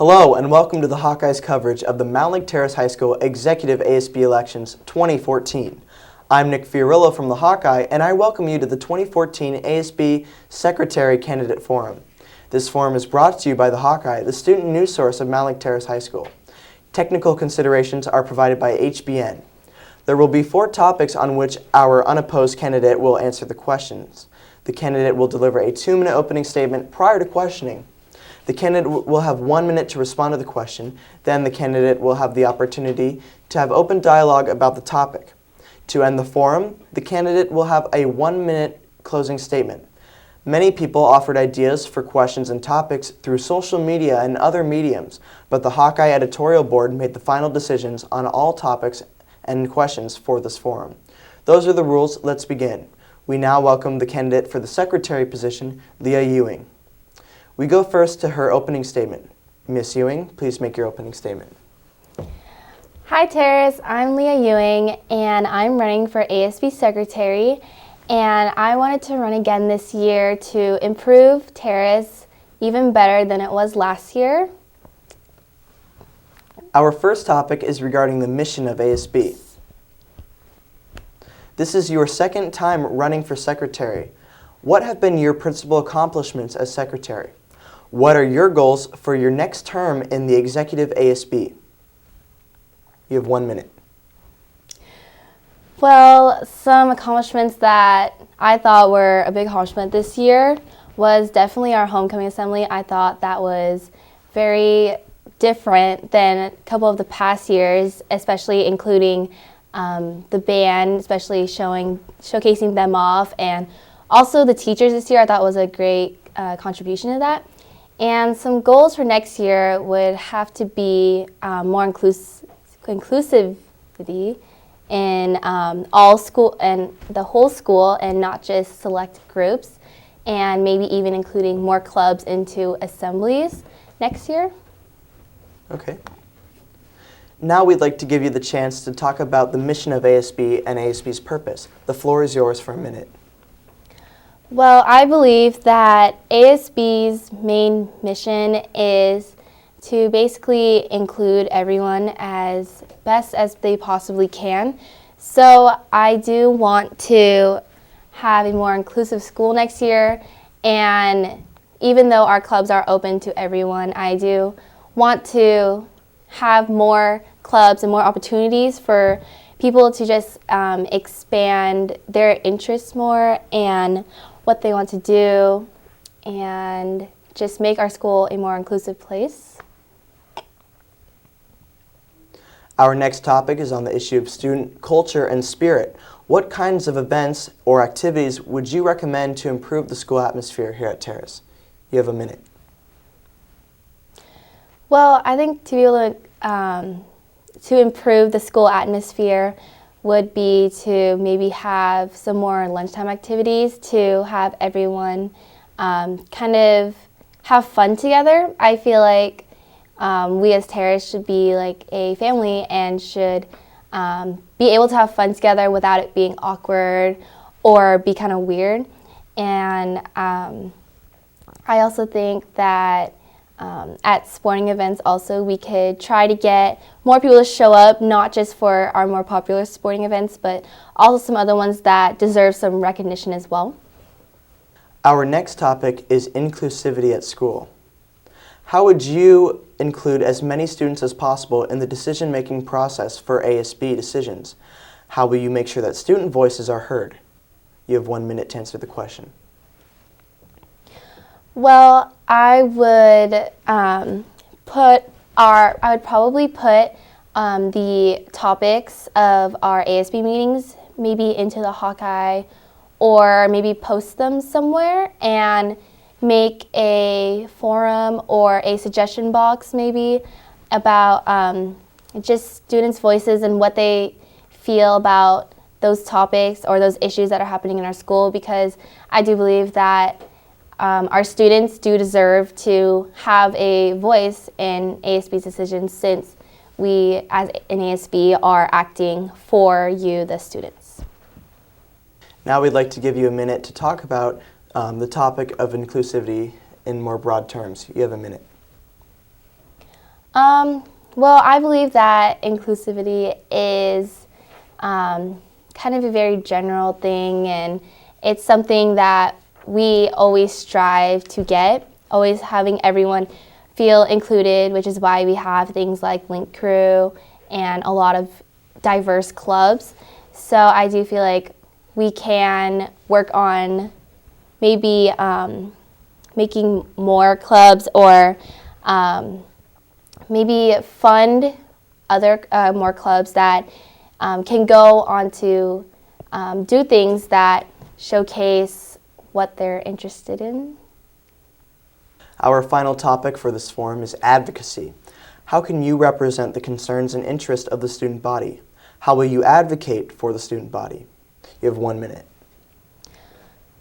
Hello and welcome to the Hawkeye's coverage of the Mount Lake Terrace High School Executive ASB Elections 2014. I'm Nick Fiorillo from the Hawkeye and I welcome you to the 2014 ASB Secretary Candidate Forum. This forum is brought to you by the Hawkeye, the student news source of Mount Lake Terrace High School. Technical considerations are provided by HBN. There will be 4 topics on which our unopposed candidate will answer the questions. The candidate will deliver a 2-minute opening statement prior to questioning. The candidate will have 1 minute to respond to the question. Then the candidate will have the opportunity to have open dialogue about the topic. To end the forum, the candidate will have a 1-minute closing statement. Many people offered ideas for questions and topics through social media and other mediums, but the Hawkeye editorial board made the final decisions on all topics and questions for this forum. Those are the rules. Let's begin. We now welcome the candidate for the secretary position, Liya Ewing. We go first to her opening statement. Miss Ewing, please make your opening statement. Hi Terrace, I'm Liya Ewing and I'm running for ASB Secretary, and I wanted to run again this year to improve Terrace even better than it was last year. Our first topic is regarding the mission of ASB. This is your second time running for secretary. What have been your principal accomplishments as secretary? What are your goals for your next term in the executive ASB? You have 1 minute. Well, some accomplishments that I thought were a big accomplishment this year was definitely our homecoming assembly. I thought that was very different than a couple of the past years, especially including the band, especially showcasing them off, and also the teachers this year. I thought was a great contribution to that. And some goals for next year would have to be more inclusivity in all school and the whole school, and not just select groups, and maybe even including more clubs into assemblies next year. Okay. Now we'd like to give you the chance to talk about the mission of ASB and ASB's purpose. The floor is yours for a minute. Well, I believe that ASB's main mission is to basically include everyone as best as they possibly can. So I do want to have a more inclusive school next year, and even though our clubs are open to everyone, I do want to have more clubs and more opportunities for people to just expand their interests more and what they want to do, and just make our school a more inclusive place. Our next topic is on the issue of student culture and spirit. What kinds of events or activities would you recommend to improve the school atmosphere here at Terrace? You have a minute. Well, I think to be able to improve the school atmosphere would be to maybe have some more lunchtime activities to have everyone kind of have fun together. I feel like we as Terrace should be like a family and should be able to have fun together without it being awkward or be kind of weird. And I also think that at sporting events also we could try to get more people to show up, not just for our more popular sporting events, but also some other ones that deserve some recognition as well. Our next topic is inclusivity at school. How would you include as many students as possible in the decision-making process for ASB decisions? How will you make sure that student voices are heard? You have 1 minute to answer the question. Well, I would probably put the topics of our ASB meetings maybe into the Hawkeye, or maybe post them somewhere and make a forum or a suggestion box maybe about just students' voices and what they feel about those topics or those issues that are happening in our school, because I do believe that our students do deserve to have a voice in ASB's decisions, since we as an ASB are acting for you, the students. Now we'd like to give you a minute to talk about the topic of inclusivity in more broad terms. You have a minute. Well, I believe that inclusivity is kind of a very general thing, and it's something that we always strive to get, always having everyone feel included, which is why we have things like Link Crew and a lot of diverse clubs. So I do feel like we can work on maybe making more clubs, or maybe fund other more clubs that can go on to do things that showcase what they're interested in. Our final topic for this forum is advocacy. How can you represent the concerns and interests of the student body? How will you advocate for the student body? You have 1 minute.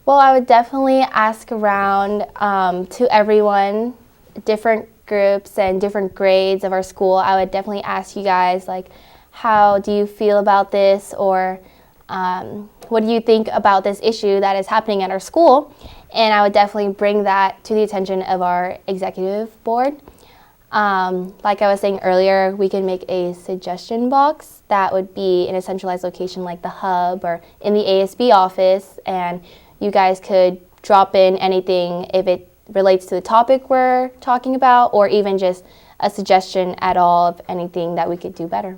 Well, I would definitely ask around to everyone, different groups and different grades of our school. I would definitely ask you guys, like, how do you feel about this, or what do you think about this issue that is happening at our school? And I would definitely bring that to the attention of our executive board. Like I was saying earlier, we can make a suggestion box that would be in a centralized location like the hub or in the ASB office, and you guys could drop in anything if it relates to the topic we're talking about, or even just a suggestion at all of anything that we could do better.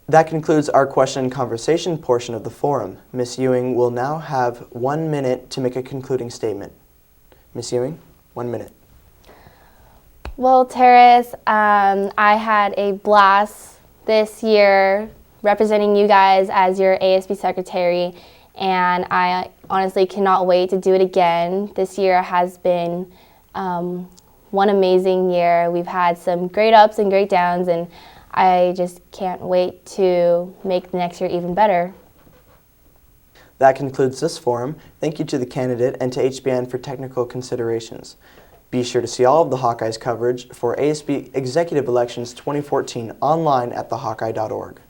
That concludes our question and conversation portion of the forum. Ms. Ewing will now have 1 minute to make a concluding statement. Ms. Ewing, 1 minute. Well, Terrace, I had a blast this year representing you guys as your ASB secretary, and I honestly cannot wait to do it again. This year has been one amazing year. We've had some great ups and great downs, and I just can't wait to make the next year even better. That concludes this forum. Thank you to the candidate and to HBN for technical considerations. Be sure to see all of the Hawkeyes coverage for ASB Executive Elections 2014 online at thehawkeye.org.